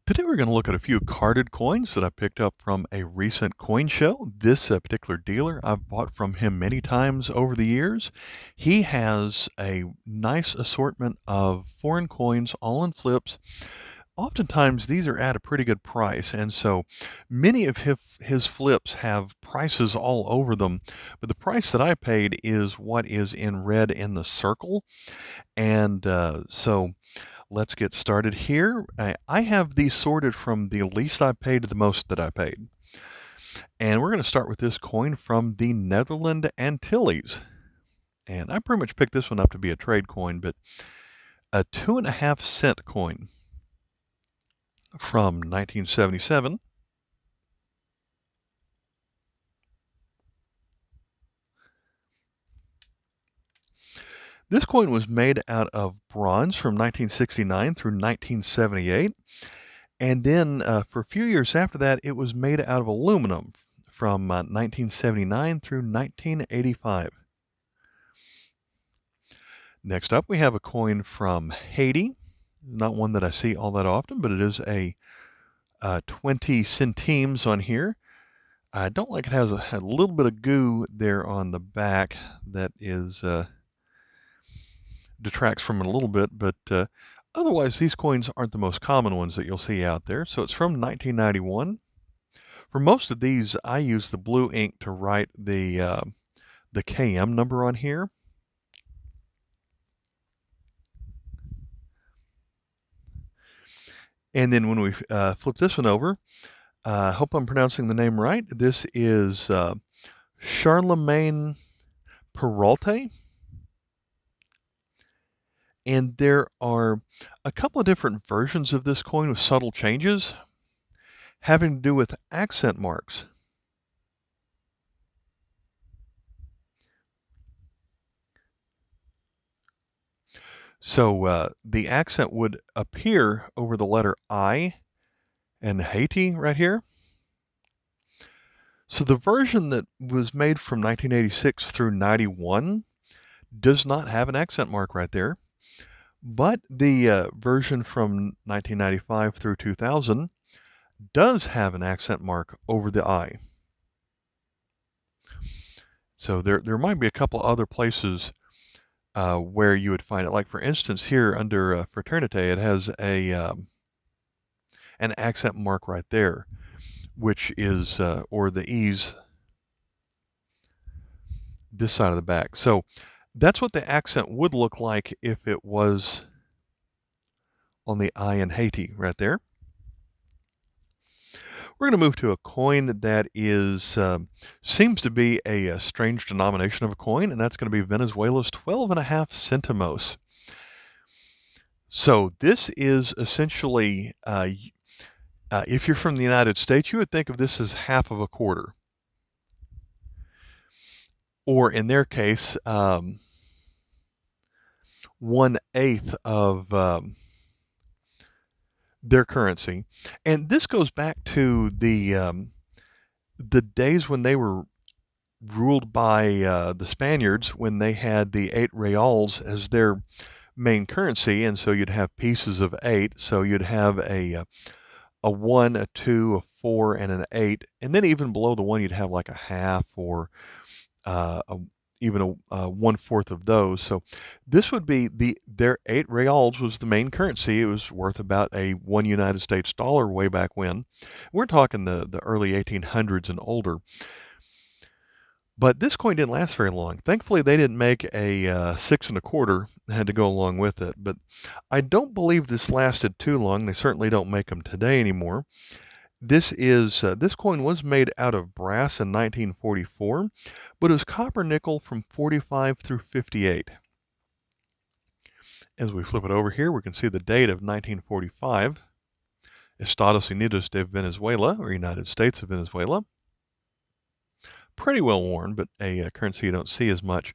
Today we're going to look at a few carded coins that I picked up from a recent coin show. This particular dealer, I've bought from him many times over the years. He has a nice assortment of foreign coins, all in flips. Oftentimes these are at a pretty good price, and so many of his flips have prices all over them, but the price that I paid is what is in red in the circle. And let's get started here. I have these sorted from the least I paid to the most that I paid. And we're going to start with this coin from the Netherland Antilles. And I pretty much picked this one up to be a trade coin, but a 2.5 cent coin from 1977. This coin was made out of bronze from 1969 through 1978. And then for a few years after that, it was made out of aluminum from 1979 through 1985. Next up, we have a coin from Haiti. Not one that I see all that often, but it is a 20 centimes on here. I don't like it has a little bit of goo there on the back that is detracts from it a little bit, but otherwise these coins aren't the most common ones that you'll see out there. So it's from 1991. For most of these, I use the blue ink to write the KM number on here. And then when we flip this one over, I hope I'm pronouncing the name right. This is Charlemagne Perrault. And there are a couple of different versions of this coin with subtle changes having to do with accent marks. So the accent would appear over the letter I and Haiti right here. So the version that was made from 1986 through 91 does not have an accent mark right there. But the version from 1995 through 2000 does have an accent mark over the I. So there might be a couple other places where you would find it. Like for instance, here under Fraternité, it has a an accent mark right there, which is or the E's this side of the back. So that's what the accent would look like if it was on the I in Haiti right there. We're going to move to a coin that is seems to be a strange denomination of a coin, and that's going to be Venezuela's 12.5 centimos. So this is essentially, if you're from the United States, you would think of this as half of a quarter. Or in their case, 1/8 of their currency. And this goes back to the days when they were ruled by the Spaniards, when they had the 8 reals as their main currency, and so you'd have pieces of 8. So you'd have a 1, a 2, a 4, and an 8, and then even below the 1 you'd have like a half or even a 1/4 of those. So this would be their 8 reals was the main currency. It was worth about a 1 United States dollar way back when. We're talking the early 1800s and older. But this coin didn't last very long. Thankfully, they didn't make a 6 1/4 had to go along with it. But I don't believe this lasted too long. They certainly don't make them today anymore. This coin was made out of brass in 1944, but it was copper nickel from 45 through 58. As we flip it over here, we can see the date of 1945. Estados Unidos de Venezuela, or United States of Venezuela. Pretty well worn, but a currency you don't see as much.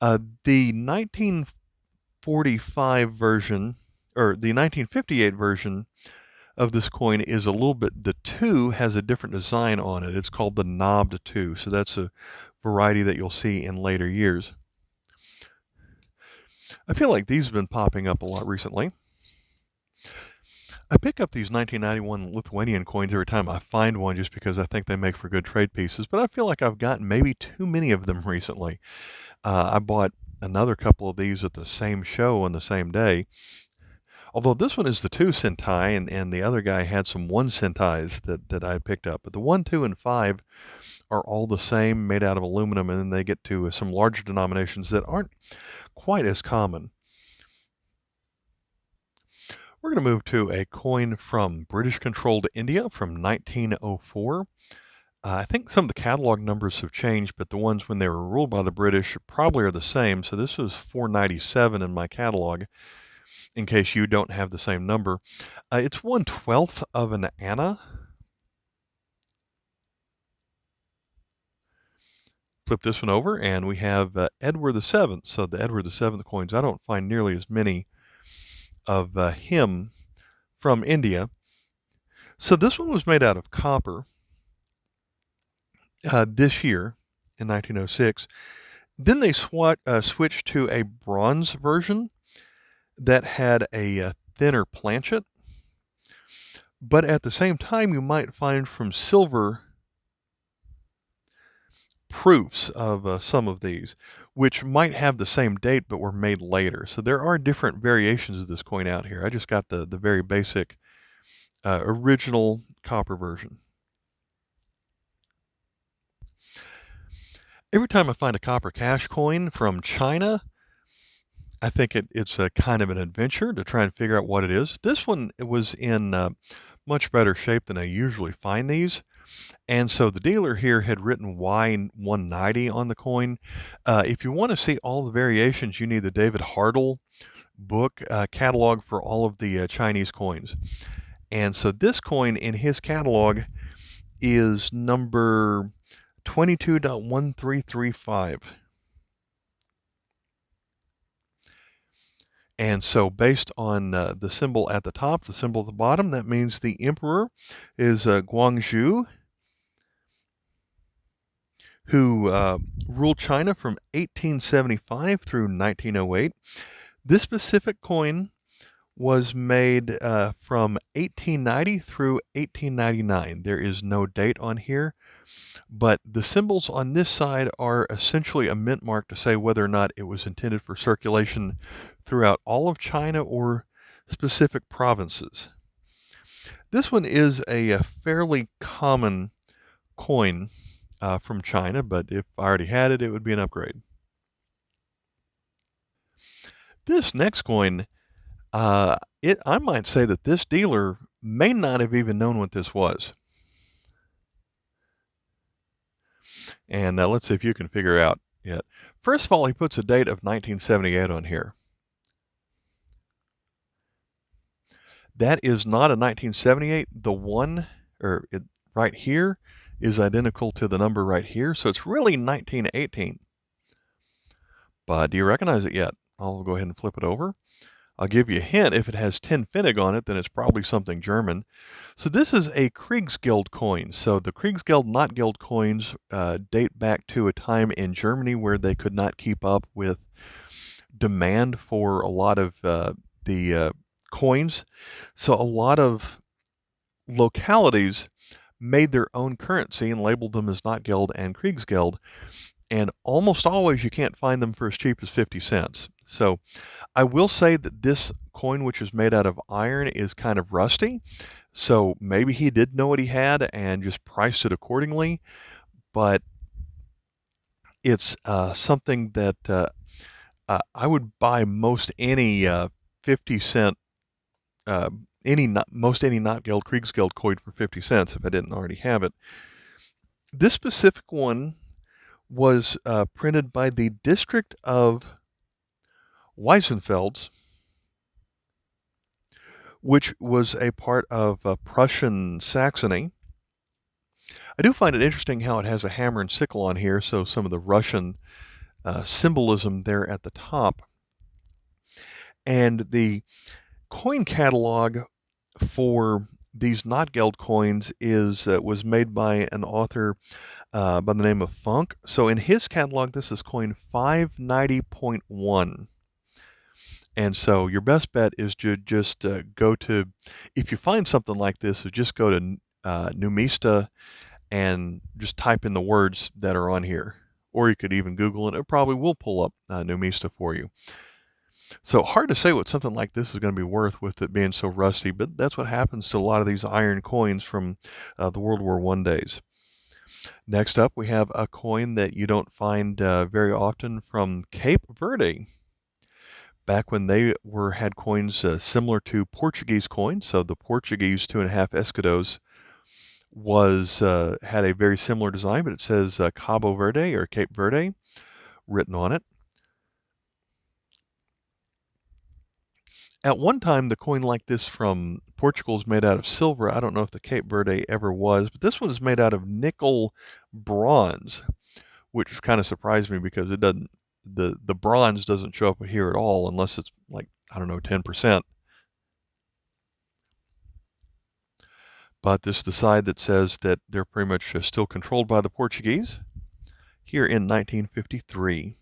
The 1945 version, or the 1958 version of this coin is a little bit, the 2 has a different design on it. It's called the knobbed 2. So that's a variety that you'll see in later years. I feel like these have been popping up a lot recently. I pick up these 1991 Lithuanian coins every time I find one just because I think they make for good trade pieces, but I feel like I've gotten maybe too many of them recently. I bought another couple of these at the same show on the same day. Although this one is the 2 centai, and the other guy had some 1 centais that I had picked up. But the 1, 2, and 5 are all the same, made out of aluminum, and then they get to some larger denominations that aren't quite as common. We're going to move to a coin from British-controlled India from 1904. I think some of the catalog numbers have changed, but the ones when they were ruled by the British probably are the same. So this was 497 in my catalog, in case you don't have the same number. It's 1/12 of an anna. Flip this one over, and we have Edward VII. So the Edward VII coins, I don't find nearly as many of him from India. So this one was made out of copper this year in 1906. Then they switched to a bronze version that had a thinner planchet. But at the same time, you might find from silver proofs of some of these, which might have the same date but were made later. So there are different variations of this coin out here. I just got the very basic original copper version. Every time I find a copper cash coin from China, I think it's a kind of an adventure to try and figure out what it is. This one was in much better shape than I usually find these. And so the dealer here had written Y190 on the coin. If you want to see all the variations, you need the David Hartle book catalog for all of the Chinese coins. And so this coin in his catalog is number 22.1335. And so based on the symbol at the top, the symbol at the bottom, that means the emperor is Guangzhou, who ruled China from 1875 through 1908. This specific coin was made from 1890 through 1899. There is no date on here, but the symbols on this side are essentially a mint mark to say whether or not it was intended for circulation throughout all of China or specific provinces. This one is a fairly common coin from China, but if I already had it, it would be an upgrade. This next coin, I might say that this dealer may not have even known what this was. And let's see if you can figure out yet. First of all, he puts a date of 1978 on here. That is not a 1978. The one right here is identical to the number right here, so it's really 1918. But do you recognize it yet? I'll go ahead and flip it over. I'll give you a hint. If it has 10 Pfennig on it, then it's probably something German. So this is a Kriegsgeld coin. So the Kriegsgeld not Geld coins date back to a time in Germany where they could not keep up with demand for a lot of the coins. So a lot of localities made their own currency and labeled them as not Geld and Kriegsgeld. And almost always you can't find them for as cheap as 50 cents. So I will say that this coin, which is made out of iron, is kind of rusty. So maybe he did know what he had and just priced it accordingly. But it's something that I would buy most any 50 cent, most any not Geld Kriegsgeld coin for 50 cents if I didn't already have it. This specific one was printed by the district of Weissenfels, which was a part of Prussian Saxony. I do find it interesting how it has a hammer and sickle on here, so some of the Russian symbolism there at the top. And the coin catalog for these not Geld coins was made by an author by the name of Funk. So in his catalog, this is coin 590.1. And so your best bet is to just go to, if you find something like this, is just go to Numista and just type in the words that are on here. Or you could even Google it. It probably will pull up Numista for you. So hard to say what something like this is going to be worth with it being so rusty, but that's what happens to a lot of these iron coins from the World War I days. Next up, we have a coin that you don't find very often from Cape Verde. Back when they had coins similar to Portuguese coins, so the Portuguese 2.5 escudos had a very similar design, but it says Cabo Verde or Cape Verde written on it. At one time, the coin like this from Portugal is made out of silver. I don't know if the Cape Verde ever was, but this one is made out of nickel bronze, which kind of surprised me because it doesn't, the bronze doesn't show up here at all unless it's like, I don't know, 10%. But this is the side that says that they're pretty much still controlled by the Portuguese here in 1953.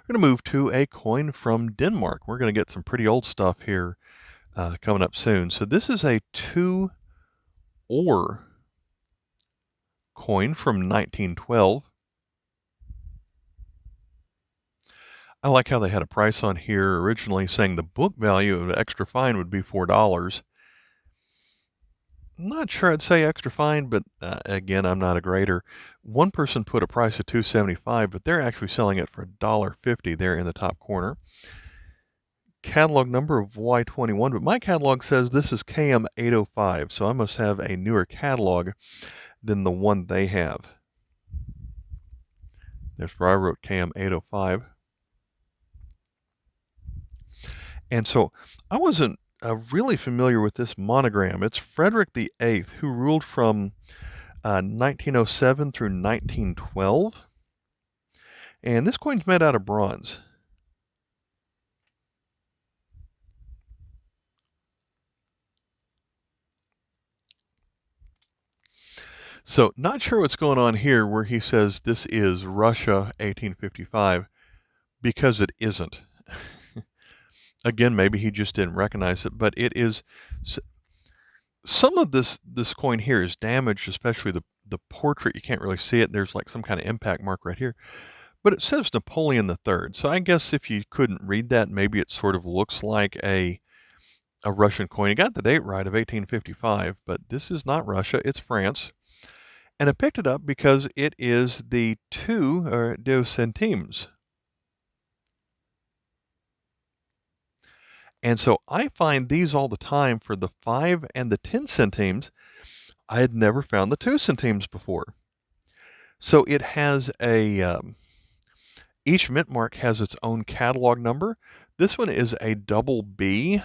We're going to move to a coin from Denmark. We're going to get some pretty old stuff here coming up soon. So this is a 2-ore coin from 1912. I like how they had a price on here originally saying the book value of extra fine would be $4. I'm not sure I'd say extra fine, but again, I'm not a grader. One person put a price of $2.75, but they're actually selling it for $1.50 there in the top corner. Catalog number of Y21, but my catalog says this is KM805, so I must have a newer catalog than the one they have. That's where I wrote KM805. And so I wasn't really familiar with this monogram. It's Frederick VIII, who ruled from 1907 through 1912. And this coin's made out of bronze. So not sure what's going on here where he says this is Russia 1855, because it isn't. Again, maybe he just didn't recognize it, but it is. Some of this coin here is damaged, especially the portrait. You can't really see it. There's like some kind of impact mark right here. But it says Napoleon III. So I guess if you couldn't read that, maybe it sort of looks like a Russian coin. You got the date right of 1855, but this is not Russia. It's France. And I picked it up because it is the 2 centimes. And so I find these all the time for the 5 and the 10 centimes. I had never found the 2 centimes before. So it has each mint mark has its own catalog number. This one is a double B,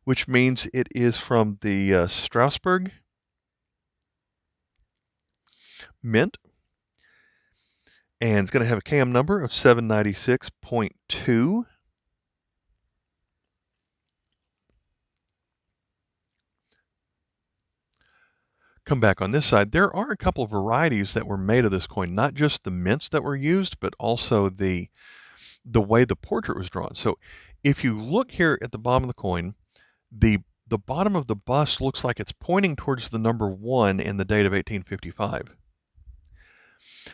which means it is from the Strasbourg Mint. And it's going to have a KM number of 796.2. Come back on this side. There are a couple of varieties that were made of this coin, not just the mints that were used, but also the way the portrait was drawn. So if you look here at the bottom of the coin, the bottom of the bust looks like it's pointing towards the number 1 in the date of 1855.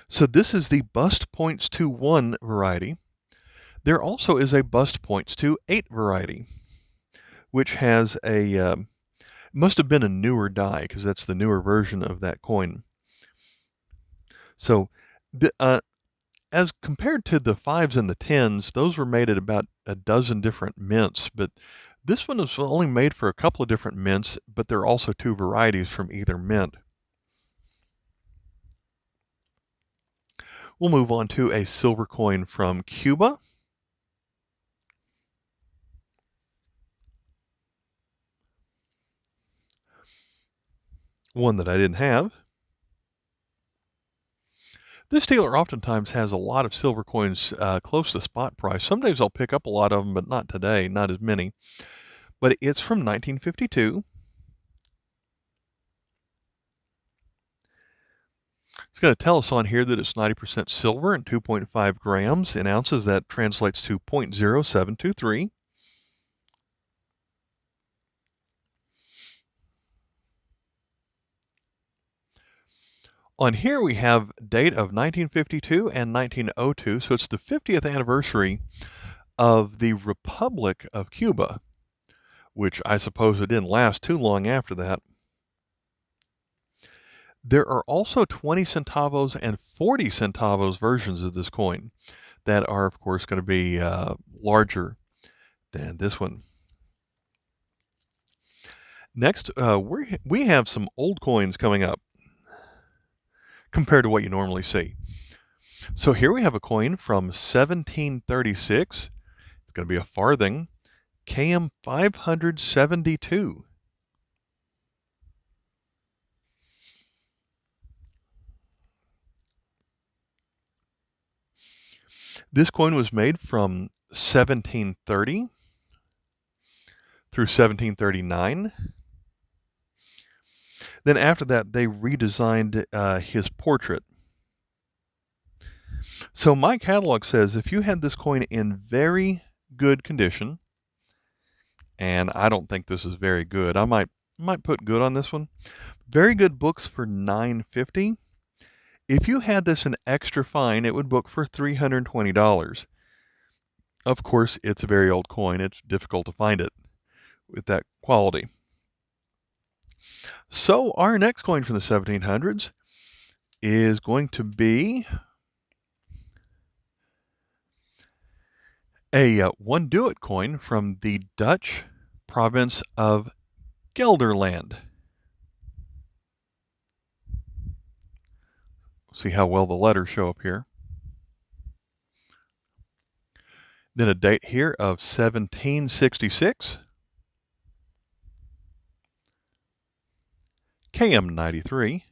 So this is the bust points to 1 variety. There also is a bust points to 8 variety, which has a must have been a newer die because that's the newer version of that coin. So as compared to the 5s and the 10s, those were made at about a dozen different mints, but this one is only made for a couple of different mints, but there are also 2 varieties from either mint. We'll move on to a silver coin from Cuba. One that I didn't have. This dealer oftentimes has a lot of silver coins close to spot price. Some days I'll pick up a lot of them, but not today, not as many. But it's from 1952. It's going to tell us on here that it's 90% silver and 2.5 grams in ounces. That translates to 0.0723. On here we have date of 1952 and 1902, so it's the 50th anniversary of the Republic of Cuba, which I suppose it didn't last too long after that. There are also 20 centavos and 40 centavos versions of this coin that are, of course, going to be larger than this one. Next, we have some old coins coming up compared to what you normally see. So here we have a coin from 1736. It's going to be a farthing, KM 572. This coin was made from 1730 through 1739. Then after that, they redesigned his portrait. So my catalog says if you had this coin in very good condition, and I don't think this is very good, I might put good on this one. Very good books for $9.50. If you had this in extra fine, it would book for $320. Of course, it's a very old coin. It's difficult to find it with that quality. So our next coin from the 1700s is going to be a one-do-it coin from the Dutch province of Gelderland. See how well the letters show up here. Then a date here of 1766. KM 93.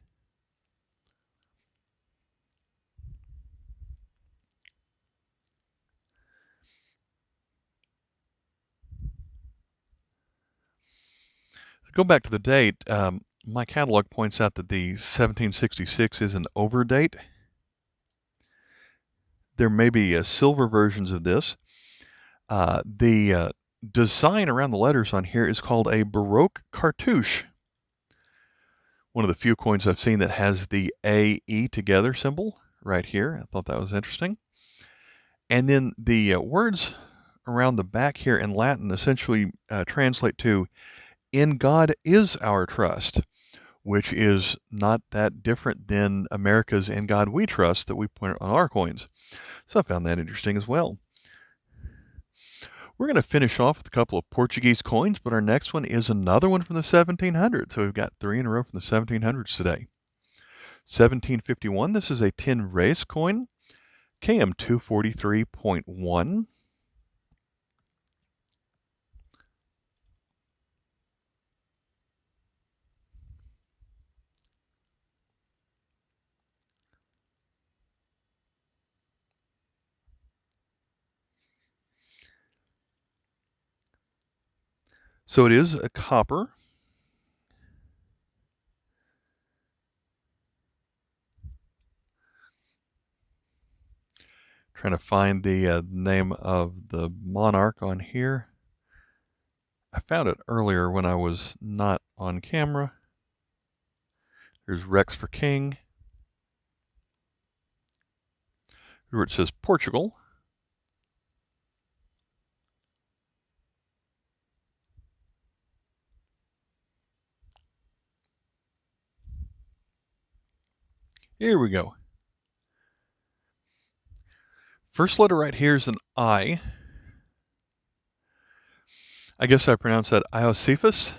Go back to the date. My catalog points out that the 1766 is an overdate. There may be silver versions of this. The design around the letters on here is called a Baroque cartouche. One of the few coins I've seen that has the AE together symbol right here. I thought that was interesting. And then the words around the back here in Latin essentially translate to, "In God is our trust," which is not that different than America's "In God we trust" that we put on our coins. So I found that interesting as well. We're going to finish off with a couple of Portuguese coins, but our next one is another one from the 1700s. So we've got three in a row from the 1700s today. 1751, this is a tin race coin, KM 243.1. So it is a copper. Trying to find the name of the monarch on here. I found it earlier when I was not on camera. There's Rex for King. Where it says Portugal. Here we go. First letter right here is an I. I guess I pronounced that Iosephus.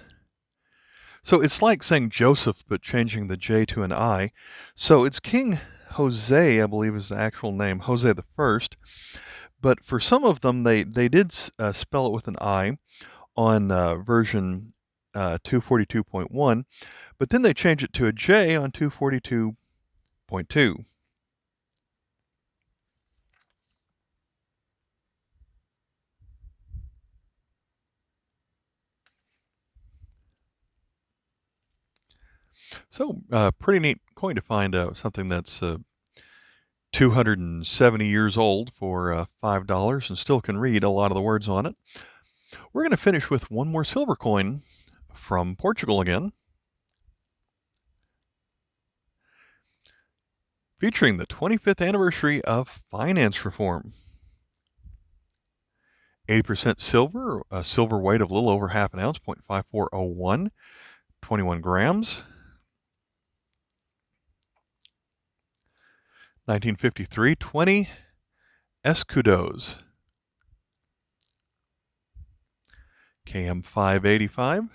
So it's like saying Joseph, but changing the J to an I. So it's King Jose, I believe is the actual name, Jose the First. But for some of them, they did spell it with an I on version 242.1, but then they changed it to a J on 242.2. So pretty neat going to find something that's 270 years old for $5 and still can read a lot of the words on it. We're going to finish with one more silver coin from Portugal again, featuring the 25th anniversary of finance reform. 80% silver, a silver weight of a little over half an ounce, 0.5401, 21 grams. 1953, 20 escudos. KM 585.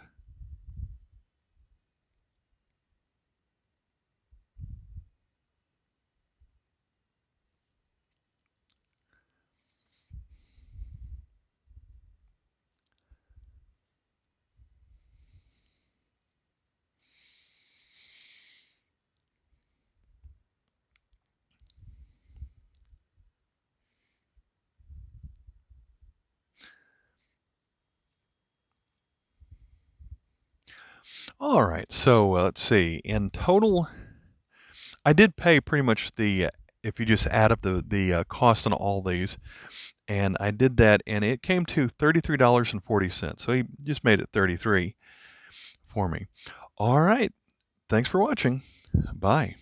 All right, so let's see. In total, I did pay pretty much if you just add up the cost on all these, and I did that, and it came to $33.40. So he just made it 33 for me. All right, thanks for watching. Bye.